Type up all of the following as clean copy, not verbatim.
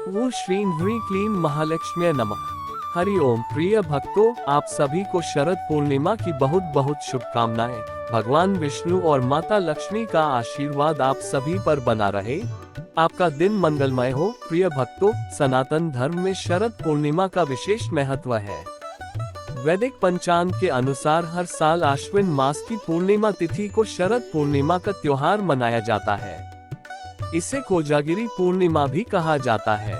वो श्रीं ह्रीं क्लीं महालक्ष्म्यै नमः। हरि ओम। प्रिय भक्तों, आप सभी को शरद पूर्णिमा की बहुत बहुत शुभकामनाएं। भगवान विष्णु और माता लक्ष्मी का आशीर्वाद आप सभी पर बना रहे। आपका दिन मंगलमय हो। प्रिय भक्तों, सनातन धर्म में शरद पूर्णिमा का विशेष महत्व है। वैदिक पंचांग के अनुसार हर साल आश्विन मास की पूर्णिमा तिथि को शरद पूर्णिमा का त्योहार मनाया जाता है। इसे कोजागिरी पूर्णिमा भी कहा जाता है।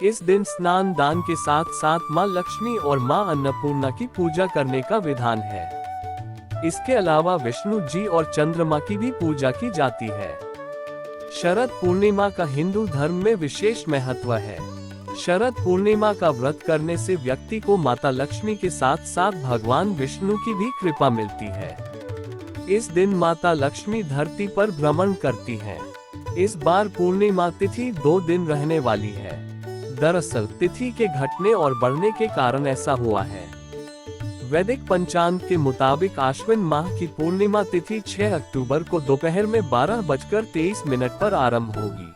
इस दिन स्नान दान के साथ साथ मां लक्ष्मी और मां अन्नपूर्णा की पूजा करने का विधान है। इसके अलावा विष्णु जी और चंद्रमा की भी पूजा की जाती है। शरद पूर्णिमा का हिंदू धर्म में विशेष महत्व है। शरद पूर्णिमा का व्रत करने से व्यक्ति को माता लक्ष्मी के साथ साथ भगवान विष्णु की भी कृपा मिलती है। इस दिन माता लक्ष्मी धरती पर भ्रमण करती हैं। इस बार पूर्णिमा तिथि 2 दिन रहने वाली है। दरअसल तिथि के घटने और बढ़ने के कारण ऐसा हुआ है। वैदिक पंचांग के मुताबिक आश्विन माह की पूर्णिमा तिथि 6 अक्टूबर को दोपहर में 12:23 पर आरंभ होगी।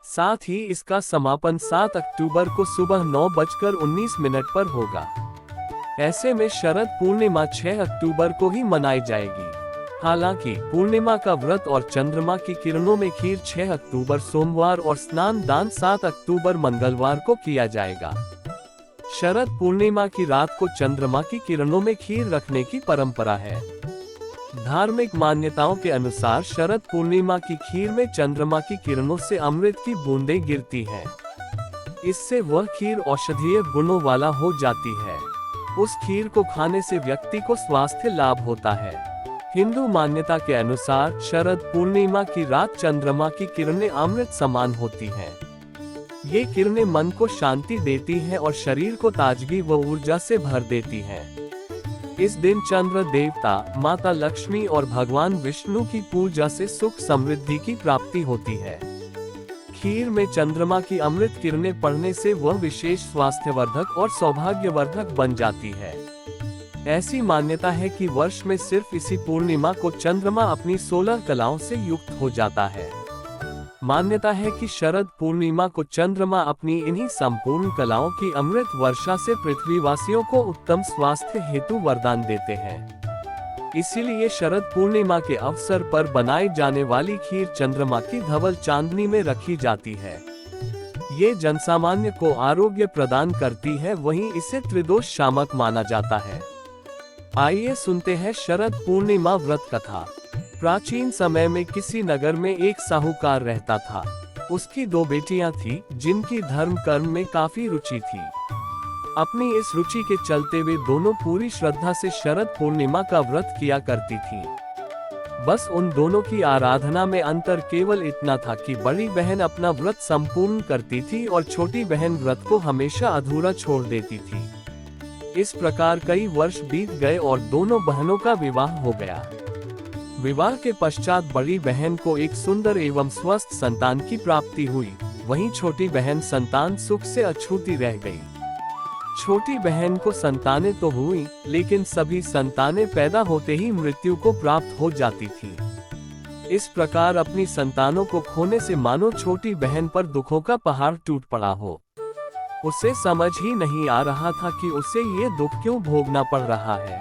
साथ ही इसका समापन 7 अक्टूबर को सुबह 9:19 पर होगा। ऐसे में शरद पूर्णिमा 6 अक्टूबर को ही मनाई जाएगी। हालांकि पूर्णिमा का व्रत और चंद्रमा की किरणों में खीर 6 अक्टूबर सोमवार और स्नान दान 7 अक्टूबर मंगलवार को किया जाएगा। शरद पूर्णिमा की रात को चंद्रमा की किरणों में खीर रखने की परंपरा है। धार्मिक मान्यताओं के अनुसार शरद पूर्णिमा की खीर में चंद्रमा की किरणों से अमृत की बूंदें गिरती हैं। इससे वह खीर औषधीय गुणों वाला हो जाती है। उस खीर को खाने से व्यक्ति को स्वास्थ्य लाभ होता है। हिंदू मान्यता के अनुसार शरद पूर्णिमा की रात चंद्रमा की किरणें अमृत समान होती हैं। ये किरणें मन को शांति देती हैं और शरीर को ताजगी व ऊर्जा से भर देती हैं। इस दिन चंद्र देवता, माता लक्ष्मी और भगवान विष्णु की पूजा से सुख समृद्धि की प्राप्ति होती है। खीर में चंद्रमा की अमृत किरणें पड़ने से वह विशेष स्वास्थ्यवर्धक और सौभाग्यवर्धक बन जाती है। ऐसी मान्यता है कि वर्ष में सिर्फ इसी पूर्णिमा को चंद्रमा अपनी 16 कलाओं से युक्त हो जाता है। मान्यता है कि शरद पूर्णिमा को चंद्रमा अपनी इन्हीं संपूर्ण कलाओं की अमृत वर्षा से पृथ्वीवासियों को उत्तम स्वास्थ्य हेतु वरदान देते हैं। इसीलिए शरद पूर्णिमा के अवसर पर बनाई जाने वाली खीर चंद्रमा की धवल चांदनी में रखी जाती है। ये जनसामान्य को आरोग्य प्रदान करती है, वहीं इसे त्रिदोष शामक माना जाता है। आइए सुनते हैं शरद पूर्णिमा व्रत कथा। प्राचीन समय में किसी नगर में एक साहूकार रहता था। उसकी 2 बेटियां थीं, जिनकी धर्म कर्म में काफी रुचि थी। अपनी इस रुचि के चलते वे दोनों पूरी श्रद्धा से शरद पूर्णिमा का व्रत किया करती थीं। बस उन दोनों की आराधना में अंतर केवल इतना था कि बड़ी बहन अपना व्रत संपूर्ण करती थी और छोटी बहन व्रत को हमेशा अधूरा छोड़ देती थी। इस प्रकार कई वर्ष बीत गए और दोनों बहनों का विवाह हो गया। विवाह के पश्चात बड़ी बहन को एक सुंदर एवं स्वस्थ संतान की प्राप्ति हुई, वहीं छोटी बहन संतान सुख से अछूती रह गई। छोटी बहन को संतानें तो हुई, लेकिन सभी संतानें पैदा होते ही मृत्यु को प्राप्त हो जाती थी। इस प्रकार अपनी संतानों को खोने से मानो छोटी बहन पर दुखों का पहाड़ टूट पड़ा हो। उसे समझ ही नहीं आ रहा था कि उसे ये दुख क्यों भोगना पड़ रहा है।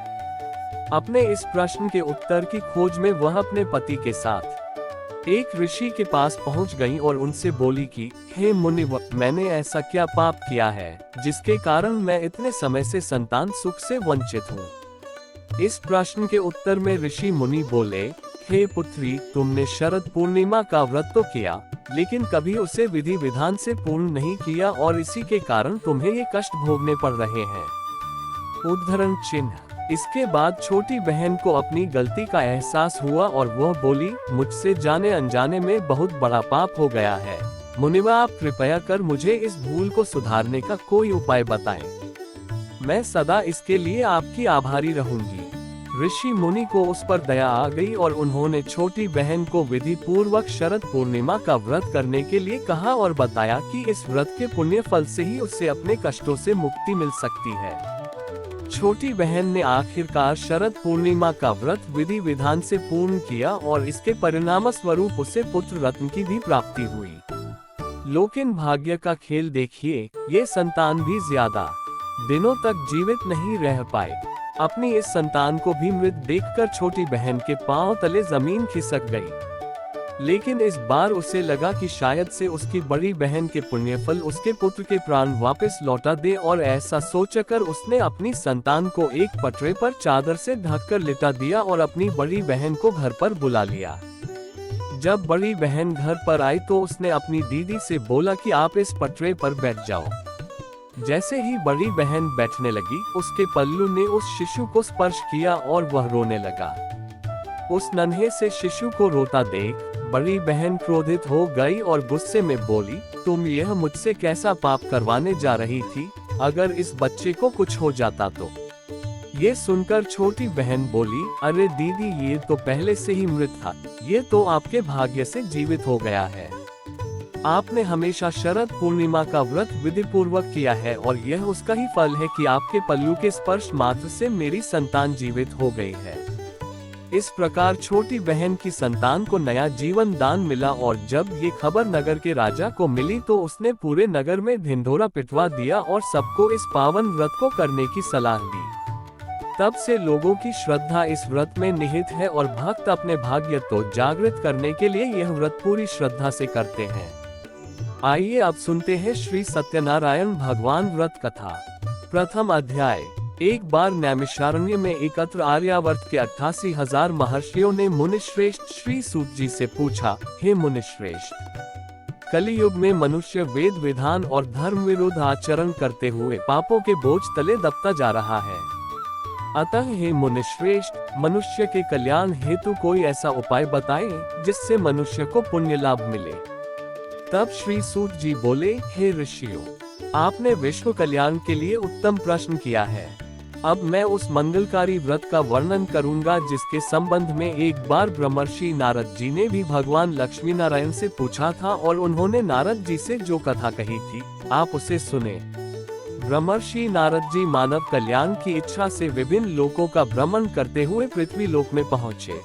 अपने इस प्रश्न के उत्तर की खोज में वह अपने पति के साथ एक ऋषि के पास पहुंच गई और उनसे बोली कि हे मुनिवर, मैंने ऐसा क्या पाप किया है जिसके कारण मैं इतने समय से संतान सुख से वंचित हूँ। इस प्रश्न के उत्तर में ऋषि मुनि बोले, हे पुत्री, तुमने शरद पूर्णिमा का व्रत तो किया, लेकिन कभी उसे विधि विधान से पूर्ण नहीं किया और इसी के कारण तुम्हें ये कष्ट भोगने पड़ रहे हैं। उद्धरण चिन्ह। इसके बाद छोटी बहन को अपनी गलती का एहसास हुआ और वह बोली, मुझसे जाने अनजाने में बहुत बड़ा पाप हो गया है। मुनिवर, आप कृपया कर मुझे इस भूल को सुधारने का कोई उपाय बताएं। मैं सदा इसके लिए आपकी आभारी रहूंगी। ऋषि मुनि को उस पर दया आ गई और उन्होंने छोटी बहन को विधि पूर्वक शरद पूर्णिमा का व्रत करने के लिए कहा और बताया कि इस व्रत के पुण्य फल से ही उसे अपने कष्टों से मुक्ति मिल सकती है। छोटी बहन ने आखिरकार शरद पूर्णिमा का व्रत विधि विधान से पूर्ण किया और इसके परिणाम स्वरूप उसे पुत्र रत्न की भी प्राप्ति हुई। लेकिन भाग्य का खेल देखिए, ये संतान भी ज्यादा दिनों तक जीवित नहीं रह पाए। अपनी इस संतान को भी मृत देखकर छोटी बहन के पांव तले जमीन खिसक गई। लेकिन इस बार उसे लगा कि शायद से उसकी बड़ी बहन के पुण्यफल उसके पुत्र के प्राण वापस लौटा दे, और ऐसा सोचकर उसने अपनी संतान को एक पटरे पर चादर से ढककर लिटा दिया और अपनी बड़ी बहन को घर पर बुला लिया। जब बड़ी बहन घर पर आई तो उसने अपनी दीदी से बोला कि आप इस पटरे पर बैठ जाओ। जैसे ही बड़ी बहन बैठने लगी, उसके पल्लू ने उस शिशु को स्पर्श किया और वह रोने लगा। उस नन्हे से शिशु को रोता देख बड़ी बहन क्रोधित हो गई और गुस्से में बोली, तुम यह मुझसे कैसा पाप करवाने जा रही थी? अगर इस बच्चे को कुछ हो जाता तो? ये सुनकर छोटी बहन बोली, अरे दीदी, ये तो पहले से ही मृत था, ये तो आपके भाग्य से जीवित हो गया है। आपने हमेशा शरद पूर्णिमा का व्रत विधि पूर्वक किया है और यह उसका ही फल है कि आपके पल्लू के स्पर्श मात्र से मेरी संतान जीवित हो गई है। इस प्रकार छोटी बहन की संतान को नया जीवन दान मिला, और जब ये खबर नगर के राजा को मिली तो उसने पूरे नगर में ढिंढोरा पिटवा दिया और सबको इस पावन व्रत को करने की सलाह दी। तब से लोगों की श्रद्धा इस व्रत में निहित है और भक्त अपने भाग्य को जागृत करने के लिए यह व्रत पूरी श्रद्धा से करते हैं। आइए अब सुनते हैं श्री सत्यनारायण भगवान व्रत कथा। प्रथम अध्याय। एक बार नैमिषारण्य में एकत्र आर्यावर्त के 88,000 महर्षियों ने मुनिश्रेष्ठ श्री सूत जी से पूछा, हे मुनिश्रेष्ठ, कलियुग में मनुष्य वेद विधान और धर्म विरुद्ध आचरण करते हुए पापों के बोझ तले दबता जा रहा है। अतः हे मुनिश्रेष्ठ, मनुष्य के कल्याण हेतु कोई ऐसा उपाय बताएं जिससे मनुष्य को पुण्य लाभ मिले। तब श्री सूत जी बोले, हे ऋषियों, आपने विश्व कल्याण के लिए उत्तम प्रश्न किया है। अब मैं उस मंगलकारी व्रत का वर्णन करूंगा जिसके संबंध में एक बार ब्रह्मर्षि नारद जी ने भी भगवान लक्ष्मी नारायण से पूछा था, और उन्होंने नारद जी से जो कथा कही थी, आप उसे सुने। ब्रह्मर्षि नारद जी मानव कल्याण की इच्छा से विभिन्न लोकों का भ्रमण करते हुए पृथ्वी लोक में पहुँचे।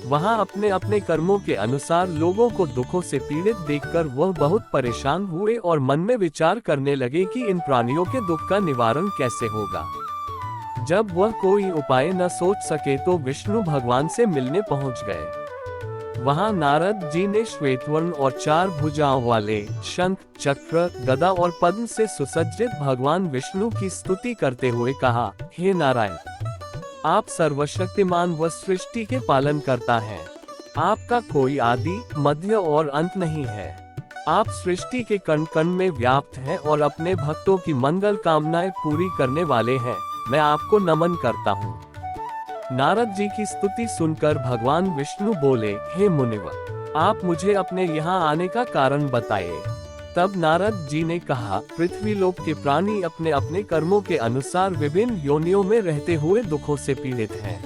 वहां अपने अपने कर्मों के अनुसार लोगों को दुखों से पीड़ित देखकर वह बहुत परेशान हुए और मन में विचार करने लगे कि इन प्राणियों के दुख का निवारण कैसे होगा। जब वह कोई उपाय न सोच सके तो विष्णु भगवान से मिलने पहुंच गए। वहां नारद जी ने श्वेतवर्ण और 4 भुजाओं वाले शंख, चक्र, गदा और पद्म से सुसज्जित भगवान विष्णु की स्तुति करते हुए कहा, हे नारायण, आप सर्वशक्तिमान व सृष्टि के पालन करता है। आपका कोई आदि, मध्य और अंत नहीं है। आप सृष्टि के कण कण में व्याप्त हैं और अपने भक्तों की मंगल कामनाएं पूरी करने वाले हैं। मैं आपको नमन करता हूँ। नारद जी की स्तुति सुनकर भगवान विष्णु बोले, हे मुनिवर, आप मुझे अपने यहाँ आने का कारण बताइए। तब नारद जी ने कहा, पृथ्वी लोक के प्राणी अपने अपने कर्मों के अनुसार विभिन्न योनियों में रहते हुए दुखों से पीड़ित हैं।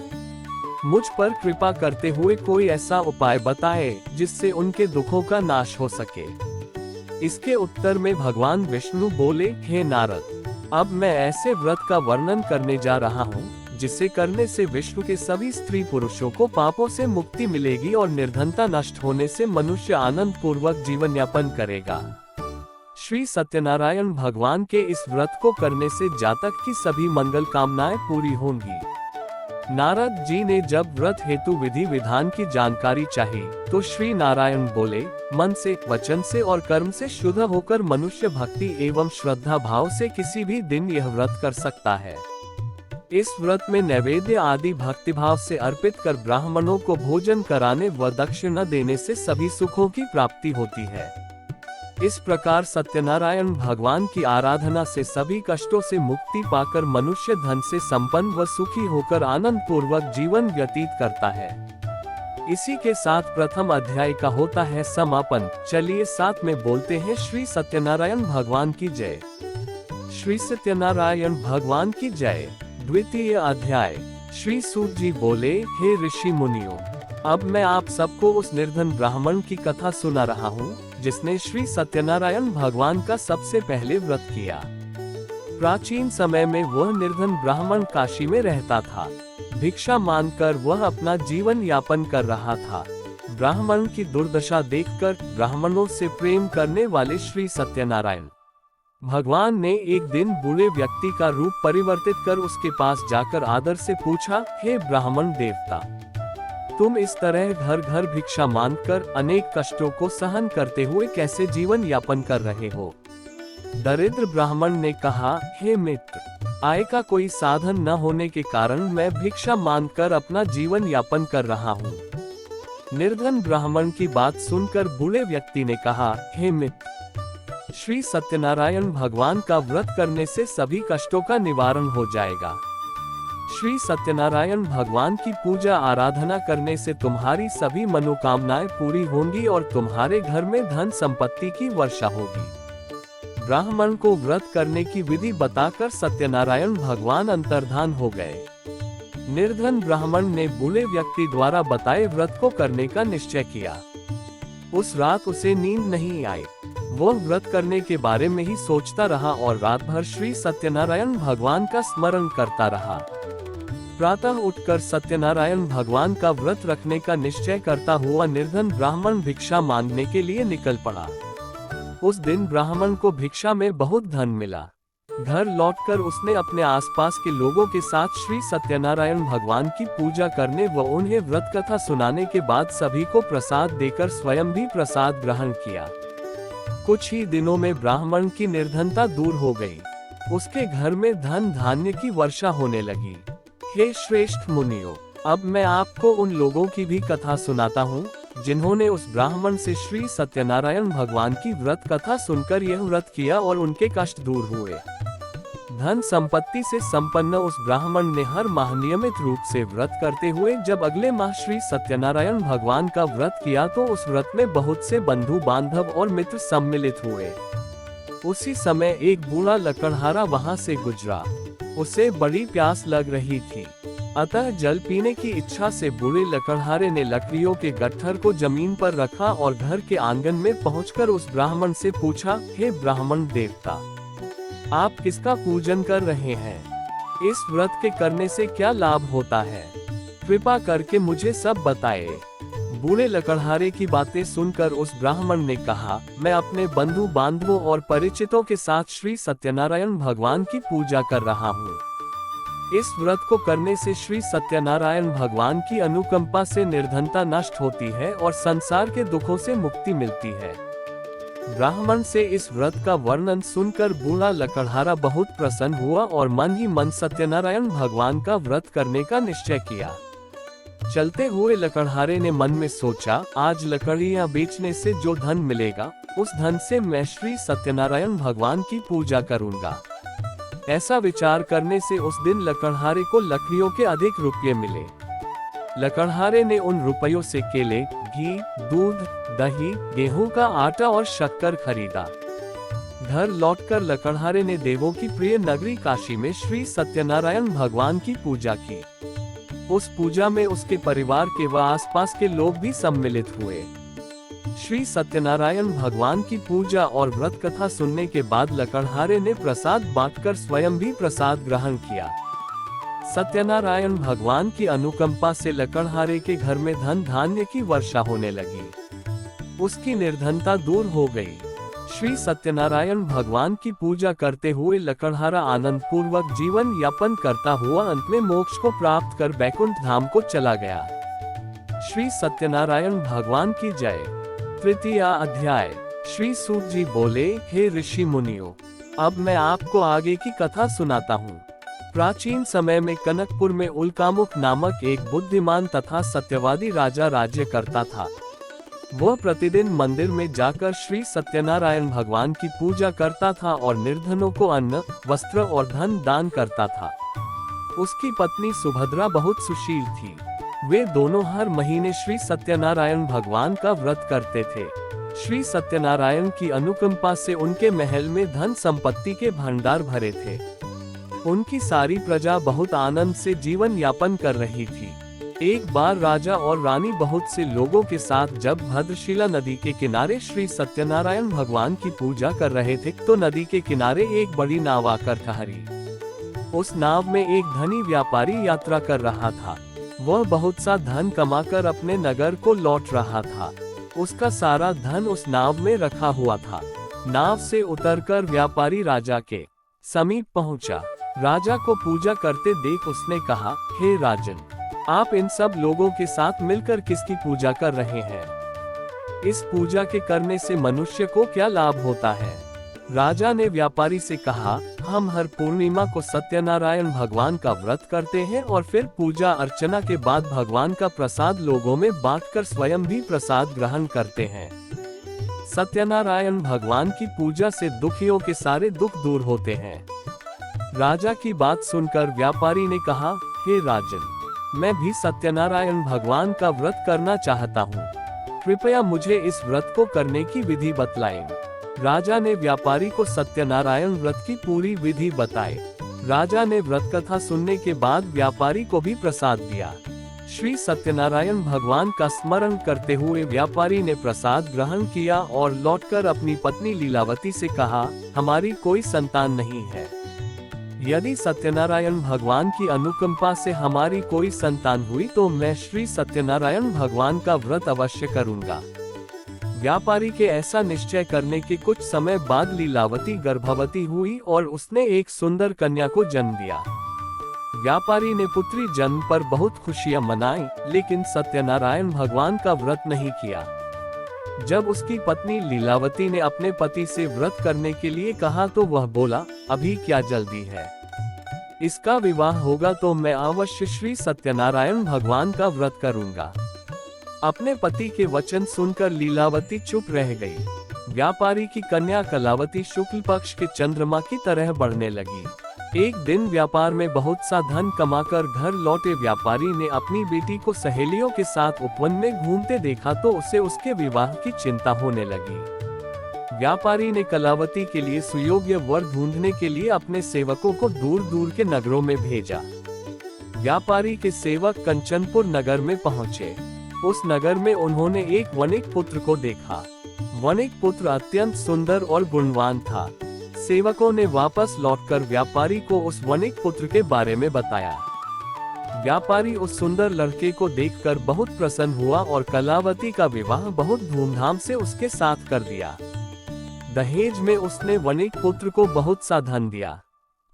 मुझ पर कृपा करते हुए कोई ऐसा उपाय बताए जिससे उनके दुखों का नाश हो सके। इसके उत्तर में भगवान विष्णु बोले, हे नारद, अब मैं ऐसे व्रत का वर्णन करने जा रहा हूँ जिसे करने से विश्व के सभी स्त्री पुरुषों को पापों से मुक्ति मिलेगी और निर्धनता नष्ट होने से मनुष्य आनंद पूर्वक जीवन यापन करेगा। श्री सत्यनारायण भगवान के इस व्रत को करने से जातक की सभी मंगल कामनाएं पूरी होंगी। नारद जी ने जब व्रत हेतु विधि विधान की जानकारी चाही तो श्री नारायण बोले, मन से, वचन से और कर्म से शुद्ध होकर मनुष्य भक्ति एवं श्रद्धा भाव से किसी भी दिन यह व्रत कर सकता है। इस व्रत में नैवेद्य आदि भक्तिभाव से अर्पित कर ब्राह्मणों को भोजन कराने व दक्षिणा देने से सभी सुखों की प्राप्ति होती है। इस प्रकार सत्यनारायण भगवान की आराधना से सभी कष्टों से मुक्ति पाकर मनुष्य धन से संपन्न व सुखी होकर आनंद पूर्वक जीवन व्यतीत करता है। इसी के साथ प्रथम अध्याय का होता है समापन। चलिए साथ में बोलते हैं, श्री सत्यनारायण भगवान की जय। श्री सत्यनारायण भगवान की जय। द्वितीय अध्याय। श्री सूत जी बोले, हे ऋषि मुनियों, अब मैं आप सबको उस निर्धन ब्राह्मण की कथा सुना रहा हूँ जिसने श्री सत्यनारायण भगवान का सबसे पहले व्रत किया। प्राचीन समय में वह निर्धन ब्राह्मण काशी में रहता था। भिक्षा मांगकर वह अपना जीवन यापन कर रहा था। ब्राह्मण की दुर्दशा देखकर ब्राह्मणों से प्रेम करने वाले श्री सत्यनारायण भगवान ने एक दिन बूढ़े व्यक्ति का रूप परिवर्तित कर उसके पास जाकर आदर से पूछा, हे ब्राह्मण देवता, तुम इस तरह घर घर भिक्षा मांगकर अनेक कष्टों को सहन करते हुए कैसे जीवन यापन कर रहे हो? दरिद्र ब्राह्मण ने कहा, हे मित्र, आय का कोई साधन न होने के कारण मैं भिक्षा मांगकर अपना जीवन यापन कर रहा हूँ। निर्धन ब्राह्मण की बात सुनकर बूढ़े व्यक्ति ने कहा, हे मित्र, श्री सत्यनारायण भगवान का व्रत करने से सभी कष्टों का निवारण हो जाएगा। श्री सत्यनारायण भगवान की पूजा आराधना करने से तुम्हारी सभी मनोकामनाएं पूरी होंगी और तुम्हारे घर में धन संपत्ति की वर्षा होगी। ब्राह्मण को व्रत करने की विधि बताकर सत्यनारायण भगवान अंतर्धान हो गए। निर्धन ब्राह्मण ने बूढ़े व्यक्ति द्वारा बताए व्रत को करने का निश्चय किया। उस रात उसे नींद नहीं आई। वह व्रत करने के बारे में ही सोचता रहा और रात भर श्री सत्यनारायण भगवान का स्मरण करता रहा। प्रातः उठकर सत्यनारायण भगवान का व्रत रखने का निश्चय करता हुआ निर्धन ब्राह्मण भिक्षा मांगने के लिए निकल पड़ा। उस दिन ब्राह्मण को भिक्षा में बहुत धन मिला। घर लौटकर उसने अपने आसपास के लोगों के साथ श्री सत्यनारायण भगवान की पूजा करने व उन्हें व्रत कथा सुनाने के बाद सभी को प्रसाद देकर स्वयं भी प्रसाद ग्रहण किया। कुछ ही दिनों में ब्राह्मण की निर्धनता दूर हो गई। उसके घर में धन धान्य की वर्षा होने लगी। हे श्रेष्ठ मुनियों, अब मैं आपको उन लोगों की भी कथा सुनाता हूँ जिन्होंने उस ब्राह्मण से श्री सत्यनारायण भगवान की व्रत कथा सुनकर यह व्रत किया और उनके कष्ट दूर हुए। धन संपत्ति से संपन्न उस ब्राह्मण ने हर माह नियमित रूप से व्रत करते हुए जब अगले माह श्री सत्यनारायण भगवान का व्रत किया तो उस व्रत में बहुत से बंधु बांधव और मित्र सम्मिलित हुए। उसी समय एक बूढ़ा लकड़हारा वहां से गुजरा। उसे बड़ी प्यास लग रही थी, अतः जल पीने की इच्छा से बूढ़े लकड़हारे ने लकड़ियों के गट्ठर को जमीन पर रखा और घर के आंगन में पहुंचकर उस ब्राह्मण से पूछा, हे ब्राह्मण देवता, आप किसका पूजन कर रहे हैं? इस व्रत के करने से क्या लाभ होता है? कृपा करके मुझे सब बताए। बूढ़े लकड़हारे की बातें सुनकर उस ब्राह्मण ने कहा, मैं अपने बंधु बांधवों और परिचितों के साथ श्री सत्यनारायण भगवान की पूजा कर रहा हूँ। इस व्रत को करने से श्री सत्यनारायण भगवान की अनुकंपा से निर्धनता नष्ट होती है और संसार के दुखों से मुक्ति मिलती है। ब्राह्मण से इस व्रत का वर्णन सुनकर बूढ़ा लकड़हारा बहुत प्रसन्न हुआ और मन ही मन सत्यनारायण भगवान का व्रत करने का निश्चय किया। चलते हुए लकड़हारे ने मन में सोचा, आज लकड़ियां बेचने से जो धन मिलेगा उस धन से मैं श्री सत्यनारायण भगवान की पूजा करूंगा। ऐसा विचार करने से उस दिन लकड़हारे को लकड़ियों के अधिक रुपये मिले। लकड़हारे ने उन रुपयों से केले, घी, दूध, दही, गेहूं का आटा और शक्कर खरीदा। घर लौटकर लकड़हारे ने देवों की प्रिय नगरी काशी में श्री सत्यनारायण भगवान की पूजा की। उस पूजा में उसके परिवार के व आसपास के लोग भी सम्मिलित हुए। श्री सत्यनारायण भगवान की पूजा और व्रत कथा सुनने के बाद लकड़हारे ने प्रसाद बांटकर स्वयं भी प्रसाद ग्रहण किया। सत्यनारायण भगवान की अनुकंपा से लकड़हारे के घर में धन धान्य की वर्षा होने लगी। उसकी निर्धनता दूर हो गई। श्री सत्यनारायण भगवान की पूजा करते हुए लकड़हारा आनंद पूर्वक जीवन यापन करता हुआ अंत में मोक्ष को प्राप्त कर बैकुंठ धाम को चला गया। श्री सत्यनारायण भगवान की जय। तृतीय अध्याय। श्री सूत जी बोले, हे ऋषि मुनियों, अब मैं आपको आगे की कथा सुनाता हूँ। प्राचीन समय में कनकपुर में उल्कामुख नामक एक बुद्धिमान तथा सत्यवादी राजा राज्य करता था। वह प्रतिदिन मंदिर में जाकर श्री सत्यनारायण भगवान की पूजा करता था और निर्धनों को अन्न, वस्त्र और धन दान करता था। उसकी पत्नी सुभद्रा बहुत सुशील थी। वे दोनों हर महीने श्री सत्यनारायण भगवान का व्रत करते थे। श्री सत्यनारायण की अनुकंपा से उनके महल में धन संपत्ति के भंडार भरे थे। उनकी सारी प्रजा बहुत आनंद से जीवन यापन कर रही थी। एक बार राजा और रानी बहुत से लोगों के साथ जब भद्रशिला नदी के किनारे श्री सत्यनारायण भगवान की पूजा कर रहे थे तो नदी के किनारे एक बड़ी नाव आकर ठहरी। उस नाव में एक धनी व्यापारी यात्रा कर रहा था। वह बहुत सा धन कमाकर अपने नगर को लौट रहा था। उसका सारा धन उस नाव में रखा हुआ था। नाव से उतरकर व्यापारी राजा के समीप पहुंचा। राजा को पूजा करते देख उसने कहा, हे राजन, आप इन सब लोगों के साथ मिलकर किसकी पूजा कर रहे हैं? इस पूजा के करने से मनुष्य को क्या लाभ होता है? राजा ने व्यापारी से कहा, हम हर पूर्णिमा को सत्यनारायण भगवान का व्रत करते हैं और फिर पूजा अर्चना के बाद भगवान का प्रसाद लोगों में बांटकर स्वयं भी प्रसाद ग्रहण करते हैं। सत्यनारायण भगवान की पूजा से दुखियों के सारे दुख दूर होते हैं। राजा की बात सुनकर व्यापारी ने कहा, हे राजन, मैं भी सत्यनारायण भगवान का व्रत करना चाहता हूँ। कृपया मुझे इस व्रत को करने की विधि बतलाएं। राजा ने व्यापारी को सत्यनारायण व्रत की पूरी विधि बताई। राजा ने व्रत कथा सुनने के बाद व्यापारी को भी प्रसाद दिया। श्री सत्यनारायण भगवान का स्मरण करते हुए व्यापारी ने प्रसाद ग्रहण किया और लौटकर अपनी पत्नी लीलावती से कहा, हमारी कोई संतान नहीं है। यदि सत्यनारायण भगवान की अनुकंपा से हमारी कोई संतान हुई तो मैं श्री सत्यनारायण भगवान का व्रत अवश्य करूंगा। व्यापारी के ऐसा निश्चय करने के कुछ समय बाद लीलावती गर्भवती हुई और उसने एक सुंदर कन्या को जन्म दिया। व्यापारी ने पुत्री जन्म पर बहुत खुशियां मनाई, लेकिन सत्यनारायण भगवान का व्रत नहीं किया। जब उसकी पत्नी लीलावती ने अपने पति से व्रत करने के लिए कहा तो वह बोला, अभी क्या जल्दी है? इसका विवाह होगा तो मैं अवश्य श्री सत्यनारायण भगवान का व्रत करूंगा। अपने पति के वचन सुनकर लीलावती चुप रह गई। व्यापारी की कन्या कलावती शुक्ल पक्ष के चंद्रमा की तरह बढ़ने लगी। एक दिन व्यापार में बहुत सा धन कमाकर घर लौटे व्यापारी ने अपनी बेटी को सहेलियों के साथ उपवन में घूमते देखा तो उसे उसके विवाह की चिंता होने लगी। व्यापारी ने कलावती के लिए सुयोग्य वर ढूंढने के लिए अपने सेवकों को दूर दूर के नगरों में भेजा। व्यापारी के सेवक कंचनपुर नगर में पहुंचे। उस नगर में उन्होंने एक वणिक पुत्र को देखा। वणिक पुत्र अत्यंत सुंदर और गुणवान था। सेवकों ने वापस लौटकर व्यापारी को उस वणिक पुत्र के बारे में बताया। व्यापारी उस सुंदर लड़के को देखकर बहुत प्रसन्न हुआ और कलावती का विवाह बहुत धूमधाम से उसके साथ कर दिया। दहेज में उसने वणिक पुत्र को बहुत सा धन दिया।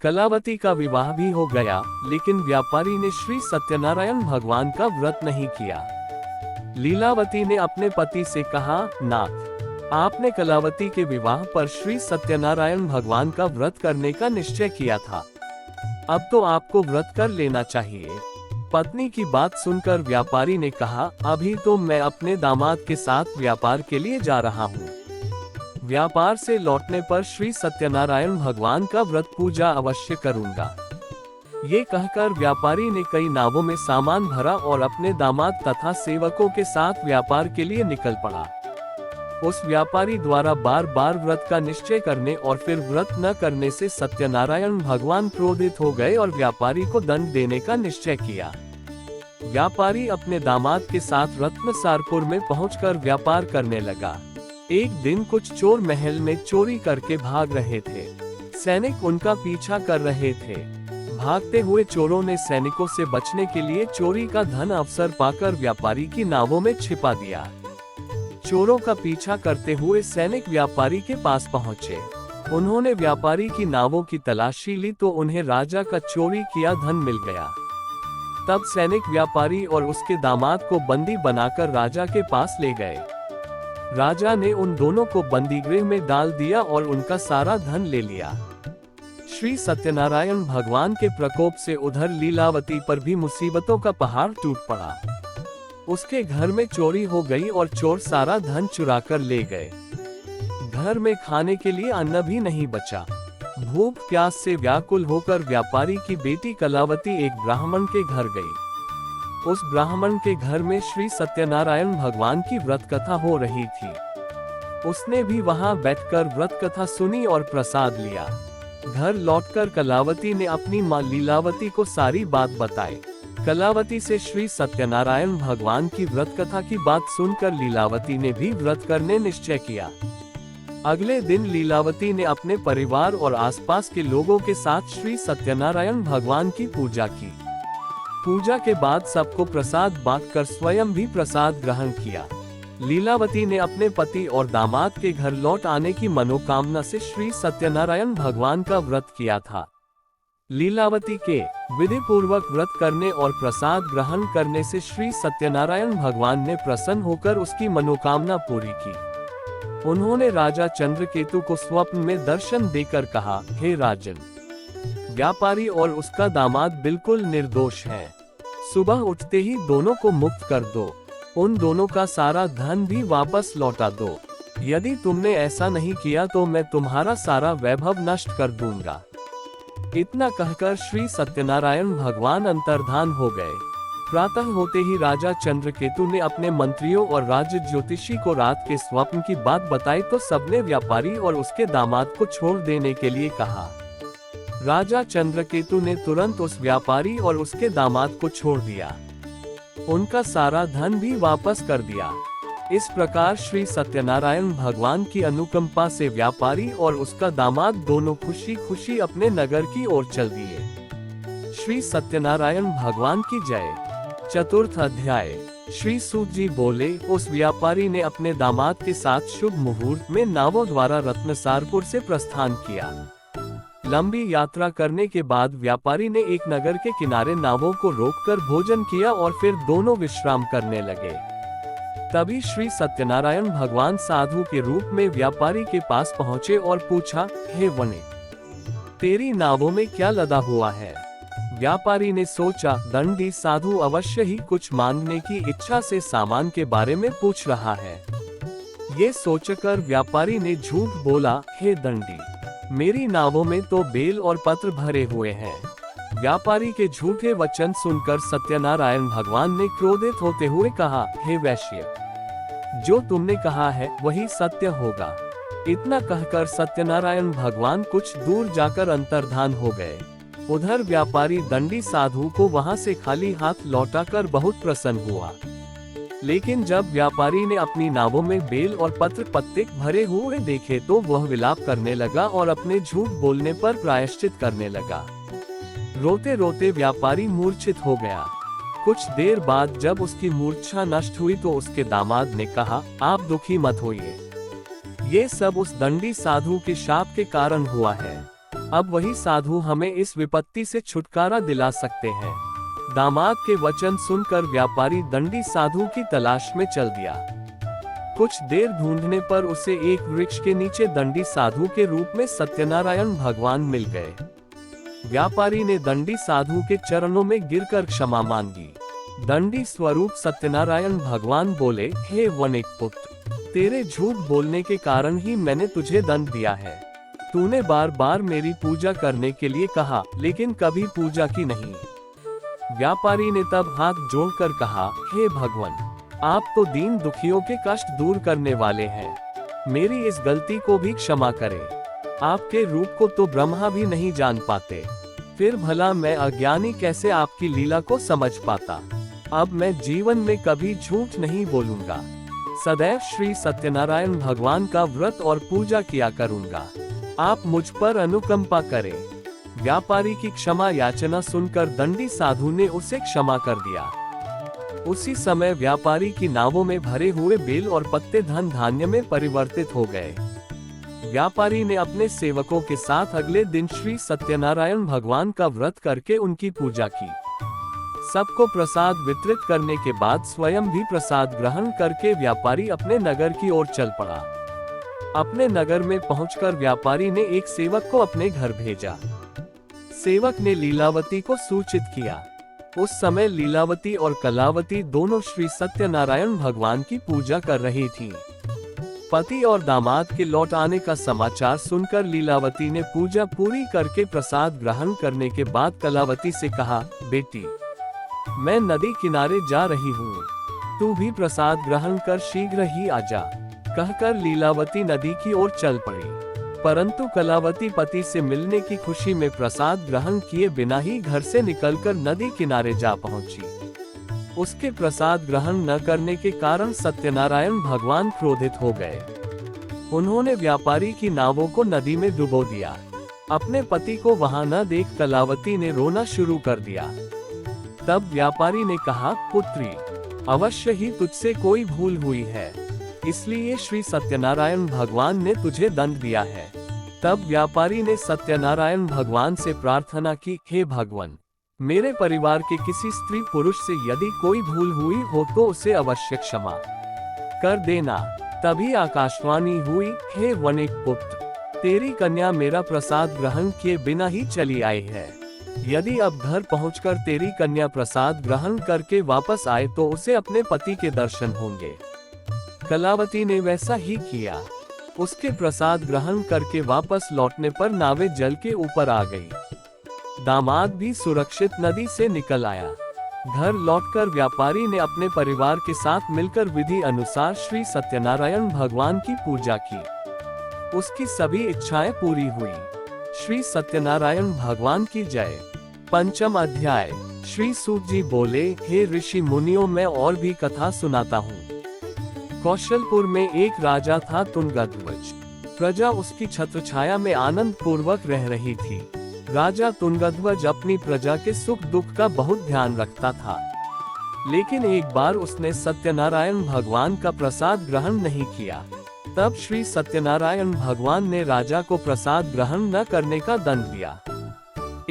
कलावती का विवाह भी हो गया, लेकिन व्यापारी ने श्री सत्यनारायण भगवान का व्रत नहीं किया। लीलावती ने अपने पति से कहा, नाथ, आपने कलावती के विवाह पर श्री सत्यनारायण भगवान का व्रत करने का निश्चय किया था। अब तो आपको व्रत कर लेना चाहिए। पत्नी की बात सुनकर व्यापारी ने कहा, अभी तो मैं अपने दामाद के साथ व्यापार के लिए जा रहा हूँ। व्यापार से लौटने पर श्री सत्यनारायण भगवान का व्रत पूजा अवश्य करूँगा। ये कहकर व्यापारी ने कई नावों में सामान भरा और अपने दामाद तथा सेवकों के साथ व्यापार के लिए निकल पड़ा। उस व्यापारी द्वारा बार बार व्रत का निश्चय करने और फिर व्रत न करने से सत्यनारायण भगवान क्रोधित हो गए और व्यापारी को दंड देने का निश्चय किया। व्यापारी अपने दामाद के साथ रत्नसारपुर में पहुंचकर व्यापार करने लगा। एक दिन कुछ चोर महल में चोरी करके भाग रहे थे। सैनिक उनका पीछा कर रहे थे। भागते हुए चोरों ने सैनिकों से बचने के लिए चोरी का धन अवसर पाकर व्यापारी की नावों में छिपा दिया। चोरों का पीछा करते हुए सैनिक व्यापारी के पास पहुंचे। उन्होंने व्यापारी की नावों की तलाशी ली तो उन्हें राजा का चोरी किया धन मिल गया। तब सैनिक व्यापारी और उसके दामाद को बंदी बनाकर राजा के पास ले गए। राजा ने उन दोनों को बंदीगृह में डाल दिया और उनका सारा धन ले लिया। श्री सत्यनारायण भगवान के प्रकोप से उधर लीलावती पर भी मुसीबतों का पहाड़ टूट पड़ा। उसके घर में चोरी हो गई और चोर सारा धन चुराकर ले गए। घर में खाने के लिए अन्न भी नहीं बचा। भूख प्यास से व्याकुल होकर व्यापारी की बेटी कलावती एक ब्राह्मण के घर गई। उस ब्राह्मण के घर में श्री सत्यनारायण भगवान की व्रत कथा हो रही थी। उसने भी वहां बैठकर व्रत कथा सुनी और प्रसाद लिया। घर लौटकर कलावती ने अपनी मां लीलावती को सारी बात बताई। कलावती से श्री सत्यनारायण भगवान की व्रत कथा की बात सुनकर लीलावती ने भी व्रत करने निश्चय किया। अगले दिन लीलावती ने अपने परिवार और आसपास के लोगों के साथ श्री सत्यनारायण भगवान की पूजा की। पूजा के बाद सबको प्रसाद बांटकर स्वयं भी प्रसाद ग्रहण किया। लीलावती ने अपने पति और दामाद के घर लौट आने की मनोकामना से श्री सत्यनारायण भगवान का व्रत किया था। लीलावती के विधि पूर्वक व्रत करने और प्रसाद ग्रहण करने से श्री सत्यनारायण भगवान ने प्रसन्न होकर उसकी मनोकामना पूरी की। उन्होंने राजा चंद्रकेतु को स्वप्न में दर्शन देकर कहा, हे राजन, व्यापारी और उसका दामाद बिल्कुल निर्दोष हैं। सुबह उठते ही दोनों को मुक्त कर दो, उन दोनों का सारा धन भी वापस लौटा दो। यदि तुमने ऐसा नहीं किया तो मैं तुम्हारा सारा वैभव नष्ट कर दूंगा। इतना कहकर श्री सत्यनारायण भगवान अंतर्धान हो गए। प्रातः होते ही राजा चंद्रकेतु ने अपने मंत्रियों और राज्य ज्योतिषी को रात के स्वप्न की बात बताई तो सबने व्यापारी और उसके दामाद को छोड़ देने के लिए कहा। राजा चंद्रकेतु ने तुरंत उस व्यापारी और उसके दामाद को छोड़ दिया, उनका सारा धन भी वापस कर दिया। इस प्रकार श्री सत्यनारायण भगवान की अनुकंपा से व्यापारी और उसका दामाद दोनों खुशी खुशी अपने नगर की ओर चल दिए। श्री सत्यनारायण भगवान की जय। चतुर्थ अध्याय। श्री सूत जी बोले, उस व्यापारी ने अपने दामाद के साथ शुभ मुहूर्त में नावों द्वारा रत्नसारपुर से प्रस्थान किया। लंबी यात्रा करने के बाद व्यापारी ने एक नगर के किनारे नावों को रोककर भोजन किया और फिर दोनों विश्राम करने लगे। तभी श्री सत्यनारायण भगवान साधु के रूप में व्यापारी के पास पहुँचे और पूछा, हे वणिक, तेरी नावों में क्या लदा हुआ है? व्यापारी ने सोचा, दंडी साधु अवश्य ही कुछ मांगने की इच्छा से सामान के बारे में पूछ रहा है। ये सोचकर व्यापारी ने झूठ बोला, हे दंडी, मेरी नावों में तो बेल और पत्र भरे हुए हैं। व्यापारी के झूठे वचन सुनकर सत्यनारायण भगवान ने क्रोधित होते हुए कहा, हे वैश्य, जो तुमने कहा है वही सत्य होगा। इतना कहकर सत्यनारायण भगवान कुछ दूर जाकर अंतर्धान हो गए। उधर व्यापारी दंडी साधु को वहां से खाली हाथ लौटाकर बहुत प्रसन्न हुआ। लेकिन जब व्यापारी ने अपनी नावों में बेल और पत्र पत्ते भरे हुए देखे तो वह विलाप करने लगा और अपने झूठ बोलने पर प्रायश्चित करने लगा। रोते रोते व्यापारी मूर्छित हो गया। कुछ देर बाद जब उसकी मूर्छा नष्ट हुई तो उसके दामाद ने कहा, आप दुखी मत होइए, ये सब उस दंडी साधु के शाप के कारण हुआ है। अब वही साधु हमें इस विपत्ति से छुटकारा दिला सकते हैं। दामाद के वचन सुनकर व्यापारी दंडी साधु की तलाश में चल दिया। कुछ देर ढूंढने पर उसे एक वृक्ष के नीचे दंडी साधु के रूप में सत्यनारायण भगवान मिल गए। व्यापारी ने दंडी साधु के चरणों में गिरकर क्षमा मांगी। दंडी स्वरूप सत्यनारायण भगवान बोले, हे वणिक पुत्र, तेरे झूठ बोलने के कारण ही मैंने तुझे दंड दिया है। तूने बार बार मेरी पूजा करने के लिए कहा, लेकिन कभी पूजा की नहीं। व्यापारी ने तब हाथ जोड़कर कहा, हे भगवान, आप तो दीन दुखियों के कष्ट दूर करने वाले हैं, मेरी इस गलती को भी क्षमा करें। आपके रूप को तो ब्रह्मा भी नहीं जान पाते, फिर भला मैं अज्ञानी कैसे आपकी लीला को समझ पाता। अब मैं जीवन में कभी झूठ नहीं बोलूंगा, सदैव श्री सत्यनारायण भगवान का व्रत और पूजा किया करूंगा। आप मुझ पर अनुकंपा करें। व्यापारी की क्षमा याचना सुनकर दंडी साधु ने उसे क्षमा कर दिया। उसी समय व्यापारी की नावों में भरे हुए बेल और पत्ते धन धान्य में परिवर्तित हो गए। व्यापारी ने अपने सेवकों के साथ अगले दिन श्री सत्यनारायण भगवान का व्रत करके उनकी पूजा की। सबको प्रसाद वितरित करने के बाद स्वयं भी प्रसाद ग्रहण करके व्यापारी अपने नगर की ओर चल पड़ा। अपने नगर में पहुंचकर व्यापारी ने एक सेवक को अपने घर भेजा। सेवक ने लीलावती को सूचित किया। उस समय लीलावती और कलावती दोनों श्री सत्यनारायण भगवान की पूजा कर रही थीं। पति और दामाद के लौट आने का समाचार सुनकर लीलावती ने पूजा पूरी करके प्रसाद ग्रहण करने के बाद कलावती से कहा, बेटी, मैं नदी किनारे जा रही हूँ, तू भी प्रसाद ग्रहण कर शीघ्र ही आजा। कहकर लीलावती नदी की ओर चल पड़ी। परंतु कलावती पति से मिलने की खुशी में प्रसाद ग्रहण किए बिना ही घर से निकलकर नदी किनारे जा पहुंची। उसके प्रसाद ग्रहण न करने के कारण सत्यनारायण भगवान क्रोधित हो गए। उन्होंने व्यापारी की नावों को नदी में डुबो दिया। अपने पति को वहां न देख कलावती ने रोना शुरू कर दिया। तब व्यापारी ने कहा, पुत्री, अवश्य ही तुझसे कोई भूल हुई है, इसलिए श्री सत्यनारायण भगवान ने तुझे दंड दिया है। तब व्यापारी ने सत्यनारायण भगवान से प्रार्थना की, हे भगवान, मेरे परिवार के किसी स्त्री पुरुष से यदि कोई भूल हुई हो तो उसे अवश्य क्षमा कर देना। तभी आकाशवाणी हुई, हे वणिक पुत्र, तेरी कन्या मेरा प्रसाद ग्रहण किए बिना ही चली आई है। यदि अब घर पहुंचकर तेरी कन्या प्रसाद ग्रहण करके वापस आए तो उसे अपने पति के दर्शन होंगे। कलावती ने वैसा ही किया। उसके प्रसाद ग्रहण करके वापस लौटने पर नावे जल के ऊपर आ गई। दामाद भी सुरक्षित नदी से निकल आया। घर लौटकर व्यापारी ने अपने परिवार के साथ मिलकर विधि अनुसार श्री सत्यनारायण भगवान की पूजा की। उसकी सभी इच्छाएं पूरी हुई। श्री सत्यनारायण भगवान की जय। पंचम अध्याय। श्री सूत जी बोले, हे ऋषि मुनियों, मैं और भी कथा सुनाता हूँ। कौशलपुर में एक राजा था, तुंगध्वज। प्रजा उसकी छत्रछाया में आनंद पूर्वक रह रही थी। राजा तुंगध्वज अपनी प्रजा के सुख दुख का बहुत ध्यान रखता था, लेकिन एक बार उसने सत्यनारायण भगवान का प्रसाद ग्रहण नहीं किया। तब श्री सत्यनारायण भगवान ने राजा को प्रसाद ग्रहण न करने का दंड दिया।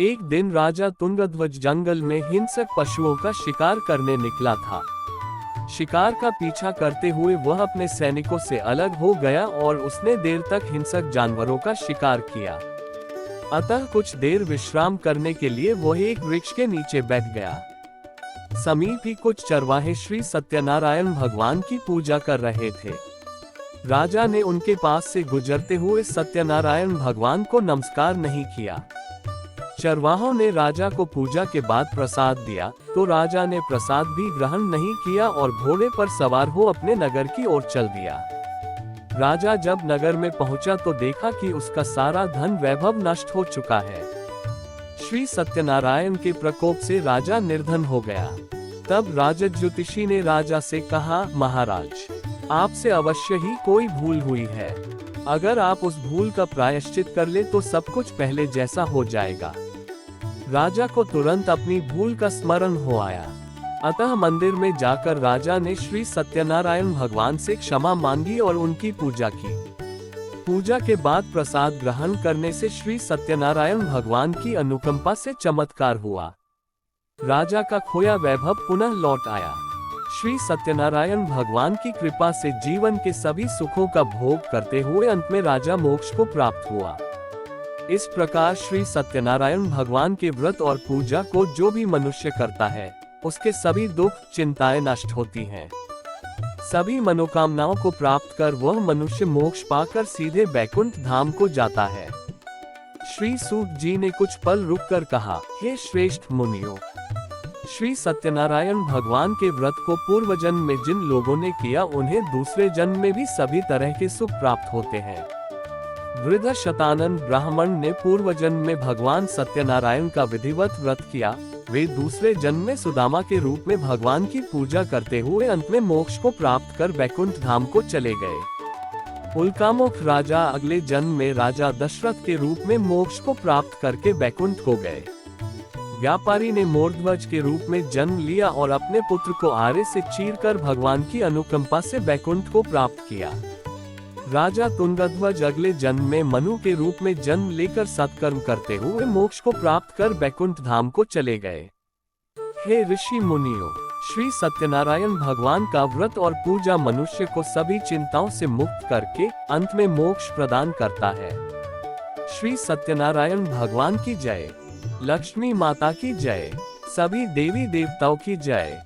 एक दिन राजा तुंगध्वज जंगल में हिंसक पशुओं का शिकार करने निकला था। शिकार का पीछा करते हुए वह अपने सैनिकों से अलग हो गया और उसने देर तक हिंसक जानवरों का शिकार किया। अतः कुछ देर विश्राम करने के लिए वह एक वृक्ष के नीचे बैठ गया। समीप ही कुछ चरवाहे श्री सत्यनारायण भगवान की पूजा कर रहे थे। राजा ने उनके पास से गुजरते हुए सत्यनारायण भगवान को नमस्कार नहीं किया। चरवाहों ने राजा को पूजा के बाद प्रसाद दिया तो राजा ने प्रसाद भी ग्रहण नहीं किया और घोड़े पर सवार हो अपने नगर की ओर चल दिया। राजा जब नगर में पहुंचा तो देखा कि उसका सारा धन वैभव नष्ट हो चुका है। श्री सत्यनारायण के प्रकोप से राजा निर्धन हो गया। तब राजद ज्योतिषी ने राजा से कहा, महाराज, आपसे अवश्य ही कोई भूल हुई है। अगर आप उस भूल का प्रायश्चित कर ले तो सब कुछ पहले जैसा हो जाएगा। राजा को तुरंत अपनी भूल का स्मरण हो आया। अतः मंदिर में जाकर राजा ने श्री सत्यनारायण भगवान से क्षमा मांगी और उनकी पूजा की। पूजा के बाद प्रसाद ग्रहण करने से श्री सत्यनारायण भगवान की अनुकंपा से चमत्कार हुआ। राजा का खोया वैभव पुनः लौट आया। श्री सत्यनारायण भगवान की कृपा से जीवन के सभी सुखों का भोग करते हुए अंत में राजा मोक्ष को प्राप्त हुआ। इस प्रकार श्री सत्यनारायण भगवान के व्रत और पूजा को जो भी मनुष्य करता है उसके सभी दुख चिंताएं नष्ट होती हैं। सभी मनोकामनाओं को प्राप्त कर वह मनुष्य मोक्ष पाकर सीधे बैकुंठ धाम को जाता है। श्री सूत जी ने कुछ पल रुककर कहा, हे श्रेष्ठ मुनियों, श्री सत्यनारायण भगवान के व्रत को पूर्व जन्म में जिन लोगों ने किया उन्हें दूसरे जन्म में भी सभी तरह के सुख प्राप्त होते हैं। वृद्ध शतानन ब्राह्मण ने पूर्व जन्म में भगवान सत्यनारायण का विधिवत व्रत किया। वे दूसरे जन्म में सुदामा के रूप में भगवान की पूजा करते हुए अंत में मोक्ष को प्राप्त कर बैकुंठ धाम को चले गए। उल्कामुख राजा अगले जन्म में राजा दशरथ के रूप में मोक्ष को प्राप्त करके बैकुंठ को गए। व्यापारी ने मोरध्वज के रूप में जन्म लिया और अपने पुत्र को आरे से चीरकर भगवान की अनुकंपा से बैकुंठ को प्राप्त किया। राजा तुंगध्वज अगले जन्म में मनु के रूप में जन्म लेकर सत्कर्म करते हुए मोक्ष को प्राप्त कर बैकुंठ धाम को चले गए। हे ऋषि मुनियों, श्री सत्यनारायण भगवान का व्रत और पूजा मनुष्य को सभी चिंताओं से मुक्त करके अंत में मोक्ष प्रदान करता है। श्री सत्यनारायण भगवान की जय। लक्ष्मी माता की जय। सभी देवी देवताओं की जय।